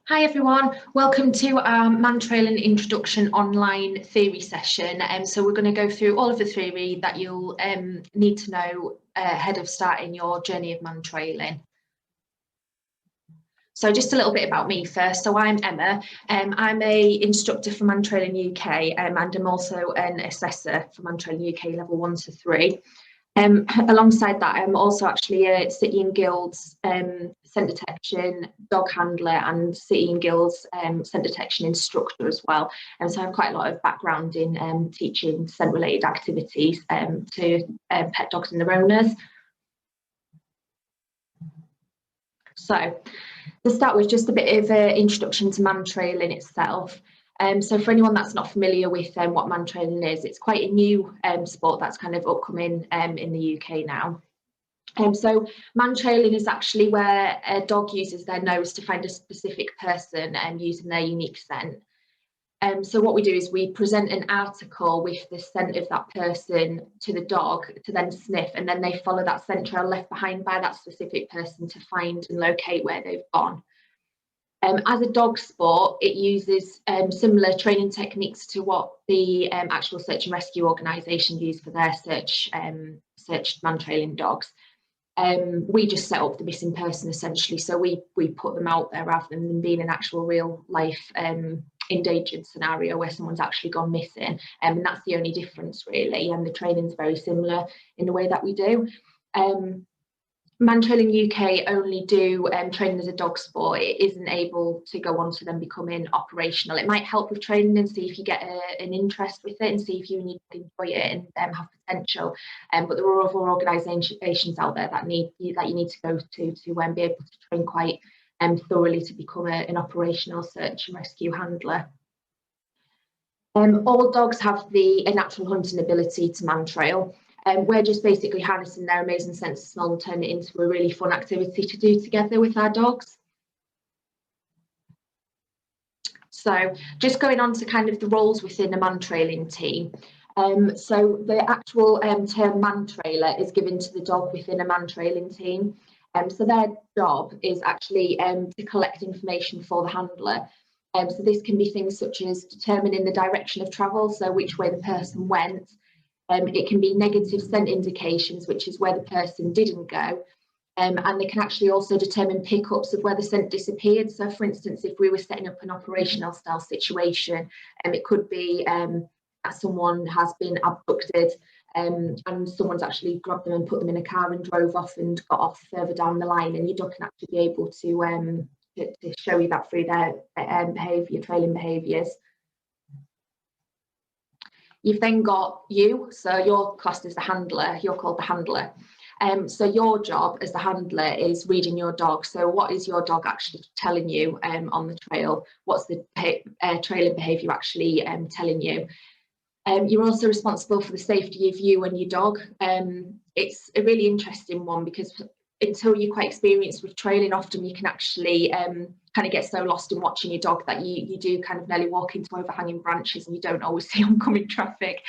Hi everyone, welcome to our Mantrailing Introduction online theory session. So we're going to go through all of the theory that you'll need to know ahead of starting your journey of Mantrailing. So just a little bit about me first. So I'm Emma. I'm an instructor for Mantrailing UK and I'm also an assessor for Mantrailing UK level 1 to 3. Alongside that, I'm also actually a City and Guilds scent detection dog handler and City and Guilds scent detection instructor as well. And so I have quite a lot of background in teaching scent related activities to pet dogs and their owners. So to start with, just a bit of an introduction to Mantrailing itself. So for anyone that's not familiar with what Mantrailing is, it's quite a new sport that's kind of upcoming in the UK now. So Mantrailing is actually where a dog uses their nose to find a specific person and using their unique scent. So what we do is we present an article with the scent of that person to the dog to then sniff, and then they follow that scent trail left behind by that specific person to find and locate where they've gone. As a dog sport, it uses similar training techniques to what the actual search and rescue organisation use for their search Mantrailing dogs. We just set up the missing person essentially, so we put them out there rather than them being an actual real life endangered scenario where someone's actually gone missing, and that's the only difference really, and the training's very similar in the way that we do. Mantrailing UK only do training as a dog sport. It isn't able to go on to then becoming operational. It might help with training and see if you get an interest with it and see if you enjoy it and have potential. But there are other organisations out there that you need to go to be able to train quite thoroughly to become an operational search and rescue handler. All dogs have a natural hunting ability to mantrail. We're just basically harnessing their amazing sense of smell and turning it into a really fun activity to do together with our dogs. So just going on to kind of the roles within a mantrailing team. So the actual term mantrailer is given to the dog within a mantrailing team. So their job is actually to collect information for the handler. So this can be things such as determining the direction of travel, so which way the person went. It can be negative scent indications, which is where the person didn't go. And they can actually also determine pickups of where the scent disappeared. So for instance, if we were setting up an operational style situation, it could be that someone has been abducted and someone's actually grabbed them and put them in a car and drove off and got off further down the line, and your dog can actually be able to show you that through their trailing behaviours. You've then got you, so you're classed as the handler, you're called the handler. So your job as the handler is reading your dog. So what is your dog actually telling you on the trail? What's the trailing behaviour actually telling you? You're also responsible for the safety of you and your dog. It's a really interesting one because until you're quite experienced with trailing, often you can actually kind of get so lost in watching your dog that you do kind of nearly walk into overhanging branches and you don't always see oncoming traffic,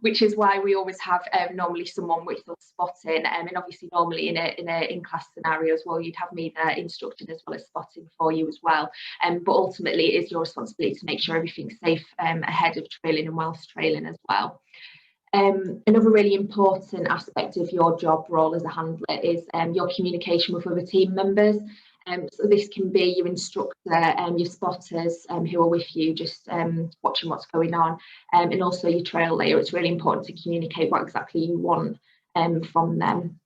which is why we always have normally someone with us spotting, and obviously normally in a in-class scenario as well, you'd have me there instructing as well as spotting for you as well. But ultimately it is your responsibility to make sure everything's safe ahead of trailing and whilst trailing as well. Another really important aspect of your job role as a handler is your communication with other team members. So this can be your instructor, your spotters who are with you, just watching what's going on, and also your trail layer. It's really important to communicate what exactly you want from them.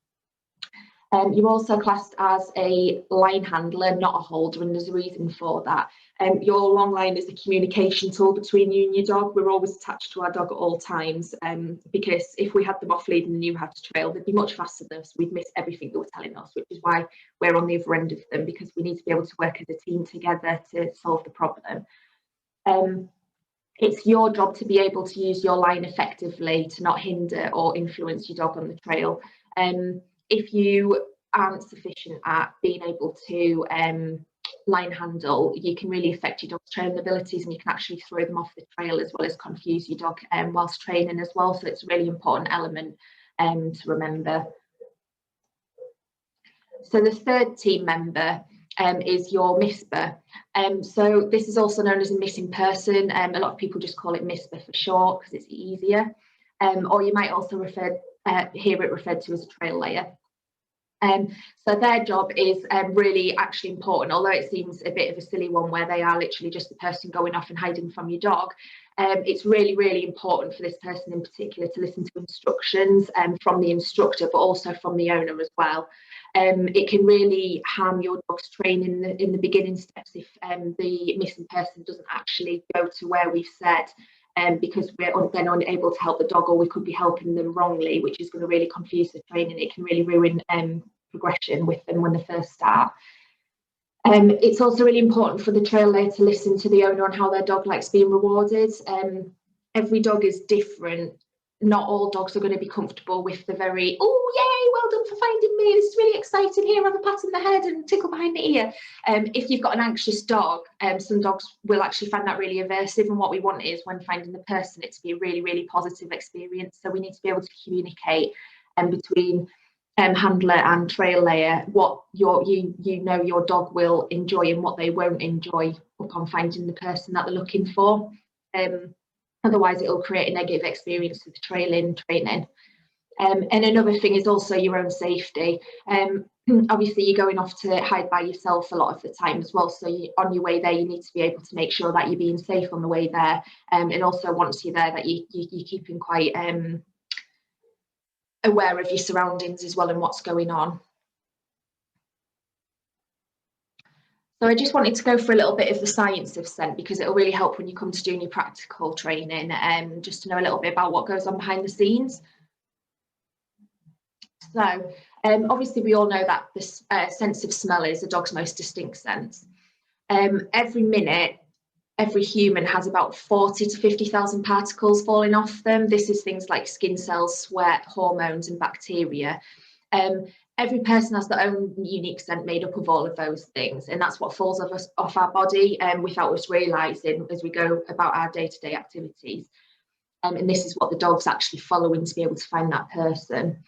You're also classed as a line handler, not a holder, and there's a reason for that. Your long line is a communication tool between you and your dog. We're always attached to our dog at all times, because if we had them off lead and knew how to trail, they'd be much faster than us. We'd miss everything they were telling us, which is why we're on the other end of them, because we need to be able to work as a team together to solve the problem. It's your job to be able to use your line effectively to not hinder or influence your dog on the trail. If you aren't sufficient at being able to line handle, you can really affect your dog's training abilities, and you can actually throw them off the trail as well as confuse your dog whilst training as well. So it's a really important element to remember. So the third team member is your MISPR. So this is also known as a missing person. A lot of people just call it MISPR for short because it's easier. Or you might also hear it referred to as a trail layer. So their job is really actually important, although it seems a bit of a silly one where they are literally just the person going off and hiding from your dog. It's really, really important for this person in particular to listen to instructions from the instructor, but also from the owner as well. It can really harm your dog's training in the beginning steps if the missing person doesn't actually go to where we've said, because we're then unable to help the dog, or we could be helping them wrongly, which is going to really confuse the training. It can really ruin progression with them when they first start. It's also really important for the trail layer to listen to the owner on how their dog likes being rewarded. Every dog is different. Not all dogs are going to be comfortable with the very, oh yay, well done for finding me, this is really exciting, here, have a pat on the head and tickle behind the ear. If you've got an anxious dog, some dogs will actually find that really aversive, and what we want is, when finding the person, it to be a really, really positive experience. So we need to be able to communicate between handler and trail layer what your dog will enjoy and what they won't enjoy upon finding the person that they're looking for. Otherwise, it'll create a negative experience with training. And another thing is also your own safety. Obviously, you're going off to hide by yourself a lot of the time as well. So on your way there, you need to be able to make sure that you're being safe on the way there. And also once you're there, that you're keeping quite aware of your surroundings as well and what's going on. So I just wanted to go for a little bit of the science of scent, because it'll really help when you come to doing your practical training, just to know a little bit about what goes on behind the scenes. So obviously we all know that this sense of smell is a dog's most distinct sense. Every minute, every human has about 40 to 50,000 particles falling off them. This is things like skin cells, sweat, hormones and bacteria. Every person has their own unique scent made up of all of those things, and that's what falls off our body without us realising as we go about our day-to-day activities. And this is what the dog's actually following to be able to find that person.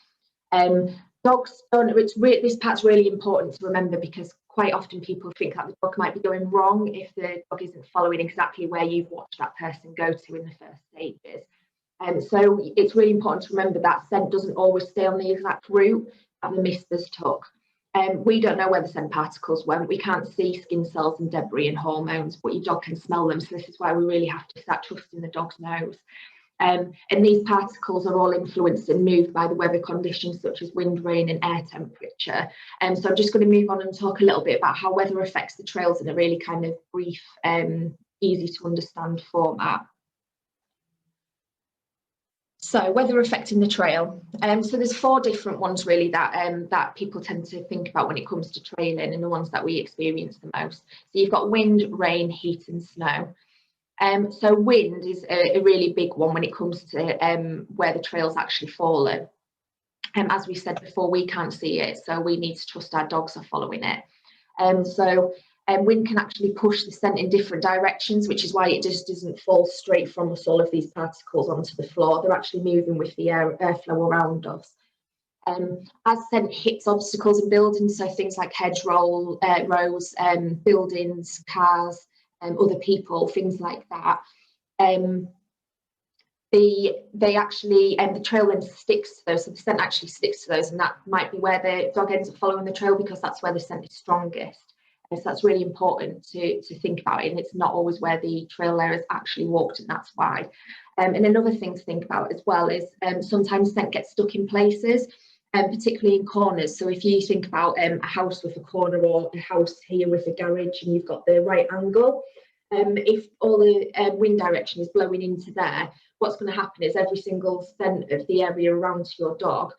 Dogs don't, this part's really important to remember, because quite often people think that the dog might be going wrong if the dog isn't following exactly where you've watched that person go to in the first stages. So it's really important to remember that scent doesn't always stay on the exact route that the MISPRs took. We don't know where the scent particles went. We can't see skin cells and debris and hormones, but your dog can smell them. So this is why we really have to start trusting the dog's nose. And these particles are all influenced and moved by the weather conditions such as wind, rain and air temperature. So I'm just going to move on and talk a little bit about how weather affects the trails in a really kind of brief, easy to understand format. So weather affecting the trail. So there's 4 different ones really that people tend to think about when it comes to trailing, and the ones that we experience the most. So you've got wind, rain, heat and snow. So wind is a really big one when it comes to where the trail's actually fallen. As we said before, we can't see it, so we need to trust our dogs are following it. Wind can actually push the scent in different directions, which is why it just doesn't fall straight from us, all of these particles onto the floor. They're actually moving with the airflow around us. As scent hits obstacles in buildings, so things like hedgerows, buildings, cars, other people, things like that, the trail then sticks to those, so the scent actually sticks to those, and that might be where the dog ends up following the trail, because that's where the scent is strongest. So that's really important to think about it, and it's not always where the trail layer has actually walked, and that's why. And another thing to think about as well is sometimes scent gets stuck in places, particularly in corners. So if you think about a house with a corner, or a house here with a garage, and you've got the right angle, if all the wind direction is blowing into there, what's going to happen is every single scent of the area around your dog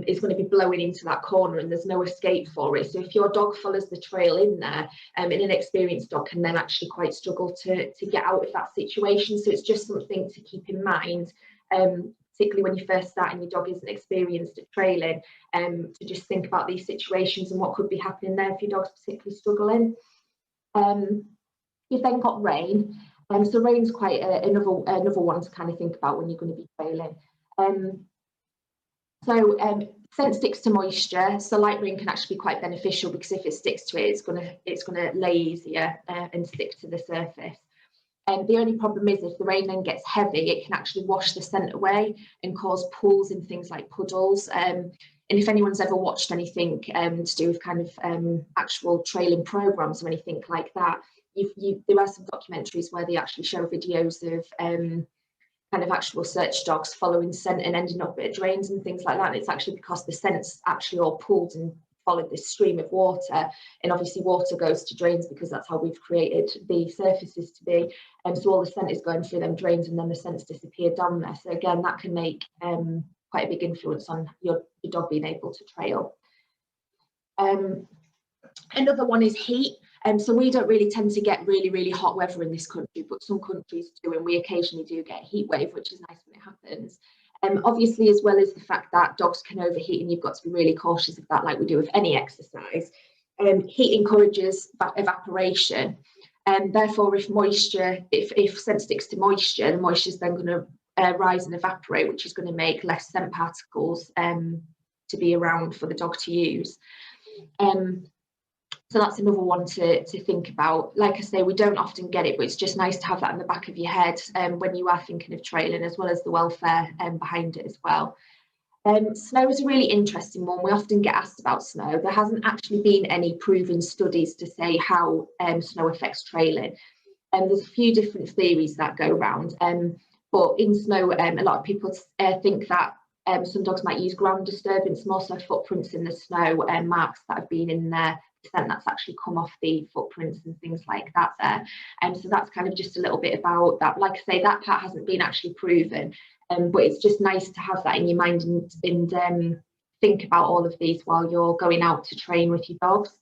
is going to be blowing into that corner, and there's no escape for it. So if your dog follows the trail in there, an inexperienced dog can then actually quite struggle to get out of that situation. So it's just something to keep in mind, particularly when you first start and your dog isn't experienced at trailing, to just think about these situations and what could be happening there if your dog's particularly struggling. You've then got rain. So rain's quite another one to kind of think about when you're going to be trailing. So Scent sticks to moisture, so light rain can actually be quite beneficial because if it sticks to it, it's gonna lay easier and stick to the surface. And the only problem is if the rain then gets heavy, it can actually wash the scent away and cause pools in things like puddles. And if anyone's ever watched anything to do with kind of actual trailing programs or anything like that, there are some documentaries where they actually show videos of kind of actual search dogs following scent and ending up at drains and things like that. And it's actually because the scent's actually all pulled and followed this stream of water, and obviously water goes to drains because that's how we've created the surfaces to be, and so all the scent is going through them drains and then the scent's disappeared down there. So again, that can make quite a big influence on your dog being able to trail. Another one is heat. So we don't really tend to get really hot weather in this country, but some countries do, and we occasionally do get a heat wave, which is nice when it happens. Obviously, as well as the fact that dogs can overheat, and you've got to be really cautious of that, like we do with any exercise. Heat encourages evaporation, and therefore, if scent sticks to moisture, the moisture is then going to rise and evaporate, which is going to make less scent particles to be around for the dog to use. So that's another one to think about. Like I say, we don't often get it, but it's just nice to have that in the back of your head when you are thinking of trailing, as well as the welfare behind it as well. Snow is a really interesting one. We often get asked about snow. There hasn't actually been any proven studies to say how snow affects trailing. There's a few different theories that go around. But in snow, a lot of people think that some dogs might use ground disturbance, more so footprints in the snow, marks that have been in there, scent that's actually come off the footprints and things like that there. So that's kind of just a little bit about that. Like I say, that part hasn't been actually proven, but it's just nice to have that in your mind and think about all of these while you're going out to train with your dogs.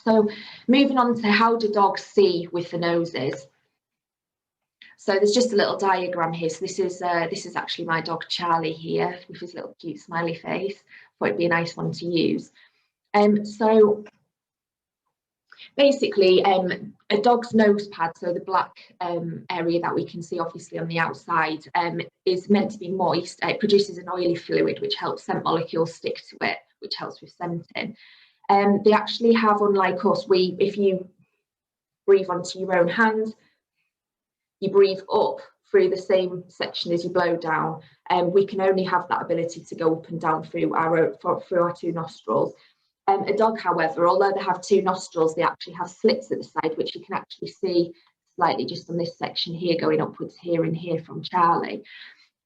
So moving on to how do dogs see with the noses. So there's just a little diagram here. So this is actually my dog Charlie here with his little cute smiley face. Thought it'd be a nice one to use. So basically, a dog's nose pad, so the black area that we can see obviously on the outside, is meant to be moist. It produces an oily fluid which helps scent molecules stick to it, which helps with scenting. They actually have, unlike us, if you breathe onto your own hands, you breathe up through the same section as you blow down, and we can only have that ability to go up and down through our two nostrils. A dog, however, although they have two nostrils, they actually have slits at the side, which you can actually see slightly just on this section here, going upwards here and here from Charlie.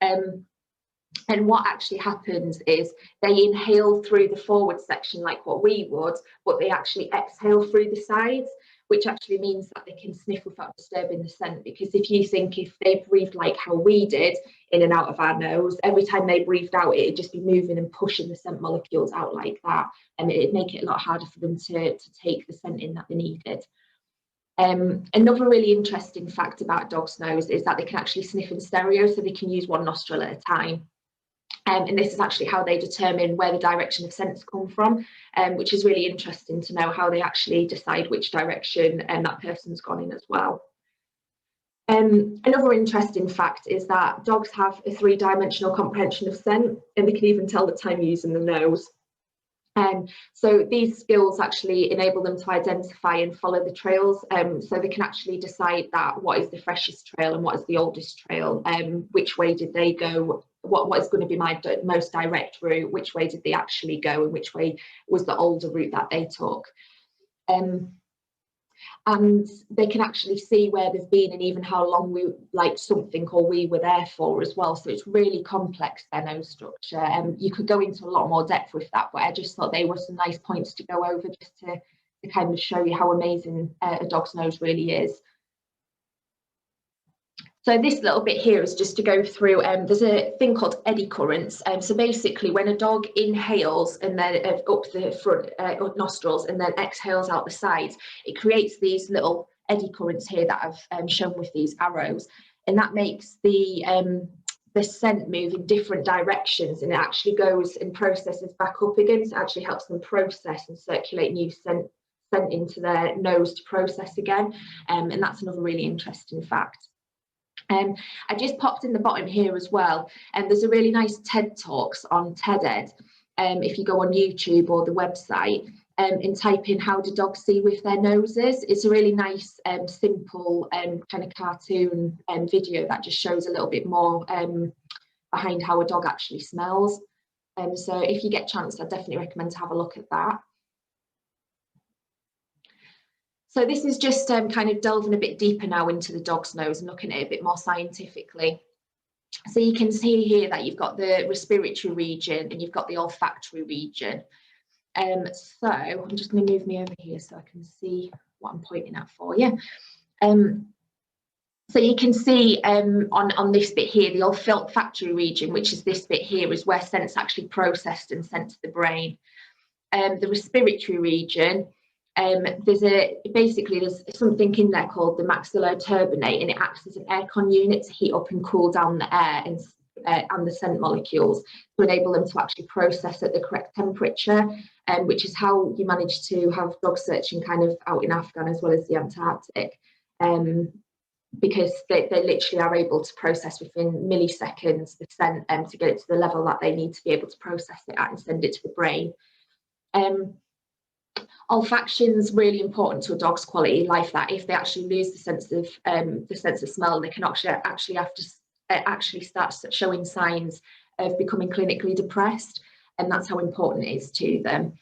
And what actually happens is they inhale through the forward section like what we would, but they actually exhale through the sides, which actually means that they can sniff without disturbing the scent. Because if you think if they breathed like how we did, in and out of our nose, every time they breathed out, it'd just be moving and pushing the scent molecules out like that, and it'd make it a lot harder for them to take the scent in that they needed. Another really interesting fact about a dog's nose is that they can actually sniff in stereo, so they can use one nostril at a time. And this is actually how they determine where the direction of scents come from, which is really interesting to know how they actually decide which direction that person's gone in as well. Another interesting fact is that dogs have a three-dimensional comprehension of scent, and they can even tell the time using the nose. So these skills actually enable them to identify and follow the trails, so they can actually decide that what is the freshest trail and what is the oldest trail, which way did they go, what is going to be my most direct route, which way did they actually go, and which way was the older route that they took. And they can actually see where they've been and even how long we were there for as well. So it's really complex, their nose structure, and you could go into a lot more depth with that, but I just thought they were some nice points to go over just to kind of show you how amazing a dog's nose really is. So this little bit here is just to go through, there's a thing called eddy currents. So basically when a dog inhales and then up the front nostrils and then exhales out the sides, it creates these little eddy currents here that I've shown with these arrows. And that makes the scent move in different directions, and it actually goes and processes back up again. So it actually helps them process and circulate new scent into their nose to process again. And that's another really interesting fact. I just popped in the bottom here as well, and there's a really nice TED Talks on TED-Ed. If you go on YouTube or the website and type in "how do dogs see with their noses," it's a really nice, simple kind of cartoon video that just shows a little bit more behind how a dog actually smells. So if you get a chance, I definitely recommend to have a look at that. So this is just kind of delving a bit deeper now into the dog's nose and looking at it a bit more scientifically. So you can see here that you've got the respiratory region and you've got the olfactory region. So I'm just going to move me over here so I can see what I'm pointing at for you. So you can see on this bit here, the olfactory region, which is this bit here, is where scent's actually processed and sent to the brain. The respiratory region, there's something in there called the maxilloturbinate, and it acts as an aircon unit to heat up and cool down the air and the scent molecules to enable them to actually process at the correct temperature, which is how you manage to have dog searching kind of out in Afghan as well as the Antarctic, because they literally are able to process within milliseconds the scent to get it to the level that they need to be able to process it at and send it to the brain. Olfaction is really important to a dog's quality of life, that if they actually lose the sense of smell, they can actually start showing signs of becoming clinically depressed, and that's how important it is to them.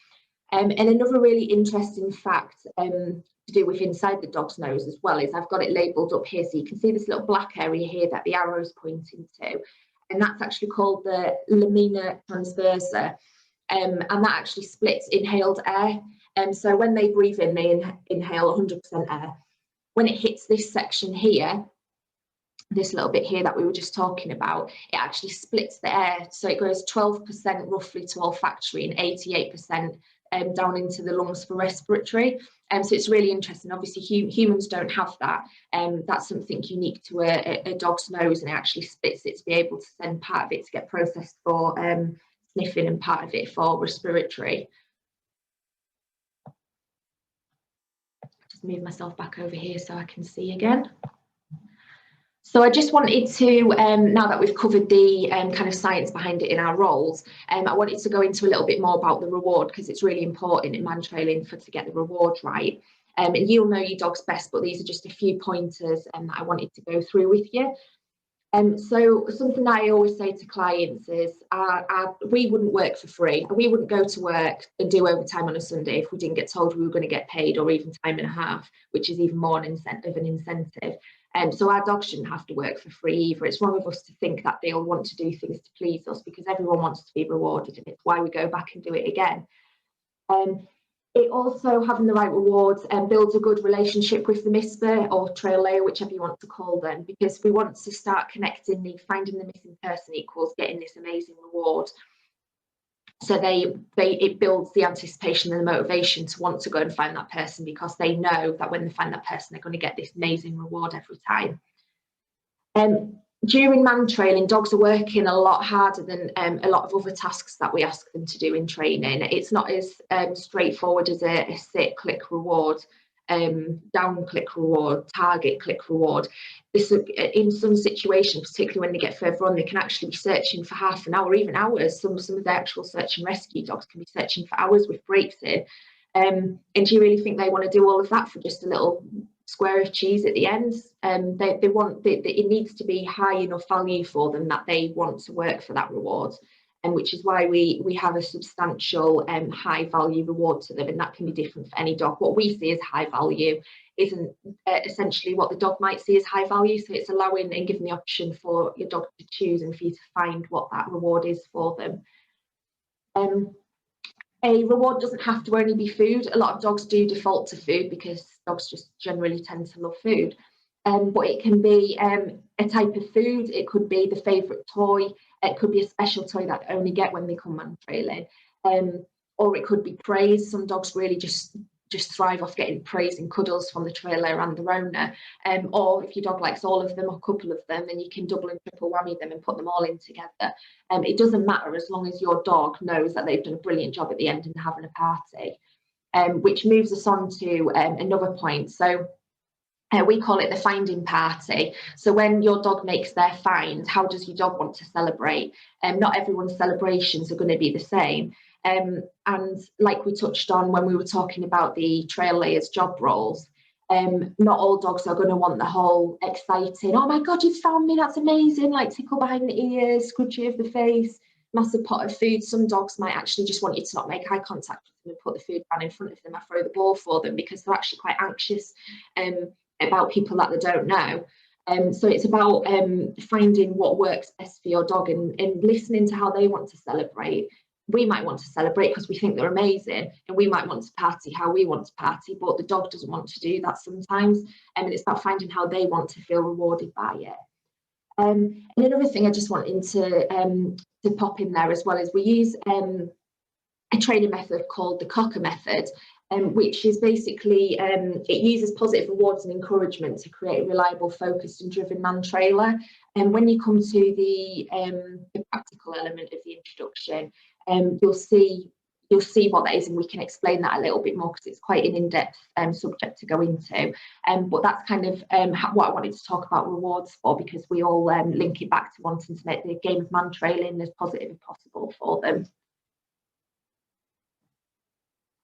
And another really interesting fact to do with inside the dog's nose as well is I've got it labelled up here, so you can see this little black area here that the arrow is pointing to, and that's actually called the lamina transversa, and that actually splits inhaled air. So when they breathe in, they inhale 100% air. When it hits this section here, this little bit here that we were just talking about, it actually splits the air. So it goes 12% roughly to olfactory and 88% down into the lungs for respiratory. So it's really interesting. Obviously, humans don't have that. That's something unique to a dog's nose, and it actually splits it to be able to send part of it to get processed for sniffing and part of it for respiratory. Just move myself back over here so I can see again. So I just wanted to, now that we've covered the kind of science behind it in our roles, I wanted to go into a little bit more about the reward, because it's really important in Mantrailing to get the reward right. And you'll know your dog's best, but these are just a few pointers that I wanted to go through with you. So something I always say to clients is we wouldn't work for free. We wouldn't go to work and do overtime on a Sunday if we didn't get told we were going to get paid, or even time and a half, which is even more an incentive. So our dogs shouldn't have to work for free either. It's wrong of us to think that they'll want to do things to please us, because everyone wants to be rewarded, and it's why we go back and do it again. It also, having the right rewards builds a good relationship with the MISPA or trail layer, whichever you want to call them, because we want to start connecting finding the missing person equals getting this amazing reward. So it builds the anticipation and the motivation to want to go and find that person, because they know that when they find that person, they're going to get this amazing reward every time. During Mantrailing, dogs are working a lot harder than a lot of other tasks that we ask them to do in training. It's not as straightforward as a sit, click, reward, down, click, reward, target, click, reward. In some situations, particularly when they get further on, they can actually be searching for half an hour, even hours. Some of the actual search and rescue dogs can be searching for hours with breaks in. And do you really think they want to do all of that for just a little square of cheese at the end? It needs to be high enough value for them that they want to work for that reward, and which is why we have a substantial high value reward to them, and that can be different for any dog. What we see as high value isn't essentially what the dog might see as high value, so it's allowing and giving the option for your dog to choose and for you to find what that reward is for them. A reward doesn't have to only be food. A lot of dogs do default to food because dogs just generally tend to love food. But it can be a type of food. It could be the favourite toy. It could be a special toy that they only get when they come Mantrailing. Or it could be praise. Some dogs really just thrive off getting praise and cuddles from the trailer and their owner. Or if your dog likes all of them or a couple of them, then you can double and triple whammy them and put them all in together. It doesn't matter as long as your dog knows that they've done a brilliant job at the end and having a party. Which moves us on to another point. So We call it the finding party. So when your dog makes their find, how does your dog want to celebrate? Not everyone's celebrations are going to be the same. And like we touched on when we were talking about the trail layers job roles, not all dogs are going to want the whole exciting, oh my God, you've found me, that's amazing, like tickle behind the ears, scrunchie of the face, massive pot of food. Some dogs might actually just want you to not make eye contact with them and put the food down in front of them or throw the ball for them because they're actually quite anxious about people that they don't know. So it's about finding what works best for your dog and listening to how they want to celebrate. We might want to celebrate because we think they're amazing, and we might want to party how we want to party, but the dog doesn't want to do that sometimes. And it's about finding how they want to feel rewarded by it. And another thing I just wanted to pop in there as well is we use a training method called the Cocker method, which is basically, it uses positive rewards and encouragement to create a reliable, focused and driven man trailer. And when you come to the practical element of the introduction, you'll see what that is, and we can explain that a little bit more because it's quite an in-depth subject to go into. But that's kind of what I wanted to talk about rewards for, because we all link it back to wanting to make the game of man trailing as positive as possible for them.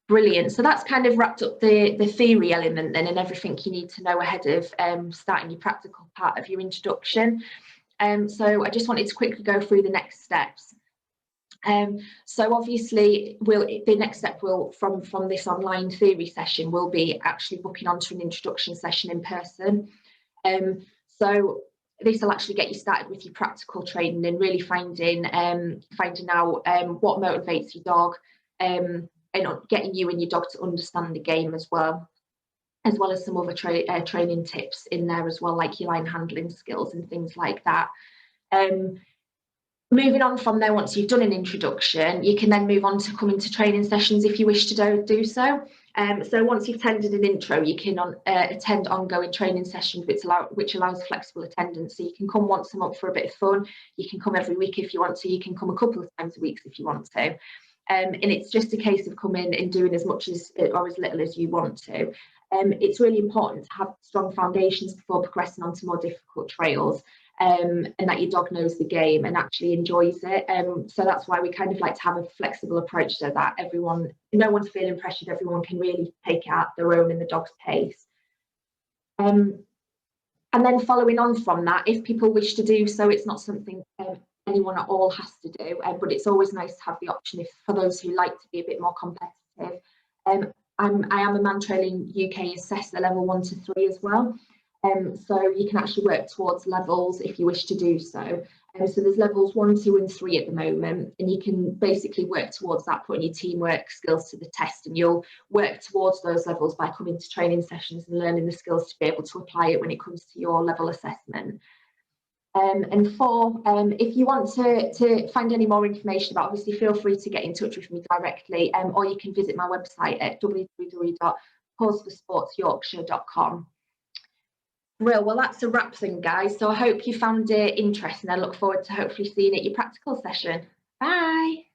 Brilliant. So that's kind of wrapped up the theory element then, and everything you need to know ahead of starting your practical part of your introduction. So I just wanted to quickly go through the next steps. So obviously the next step will from this online theory session will be actually booking onto an introduction session in person. So this will actually get you started with your practical training and really finding out what motivates your dog, and getting you and your dog to understand the game as well as some other training tips in there as well, like your line handling skills and things like that. Moving on from there, once you've done an introduction, you can then move on to coming to training sessions if you wish to do so. So once you've attended an intro, you can attend ongoing training sessions, which allows flexible attendance. So you can come once a month for a bit of fun. You can come every week if you want to. You can come a couple of times a week if you want to. And it's just a case of coming and doing as much as or as little as you want to. It's really important to have strong foundations before progressing onto more difficult trails, and that your dog knows the game and actually enjoys it. So that's why we kind of like to have a flexible approach so that no one's feeling pressured, everyone can really take it at their own in the dog's pace. And then following on from that, if people wish to do so, it's not something anyone at all has to do, but it's always nice to have the option for those who like to be a bit more competitive. I am a Mantrailing UK assessor level 1 to 3 as well, so you can actually work towards levels if you wish to do so. So there's levels 1, 2 and 3 at the moment, and you can basically work towards that, putting your teamwork skills to the test, and you'll work towards those levels by coming to training sessions and learning the skills to be able to apply it when it comes to your level assessment. And 4, if you want to find any more information about, obviously feel free to get in touch with me directly, or you can visit my website at www.pauseforsportsyorkshire.com. Well, that's a wrap then, guys. So I hope you found it interesting. I look forward to hopefully seeing it at your practical session. Bye.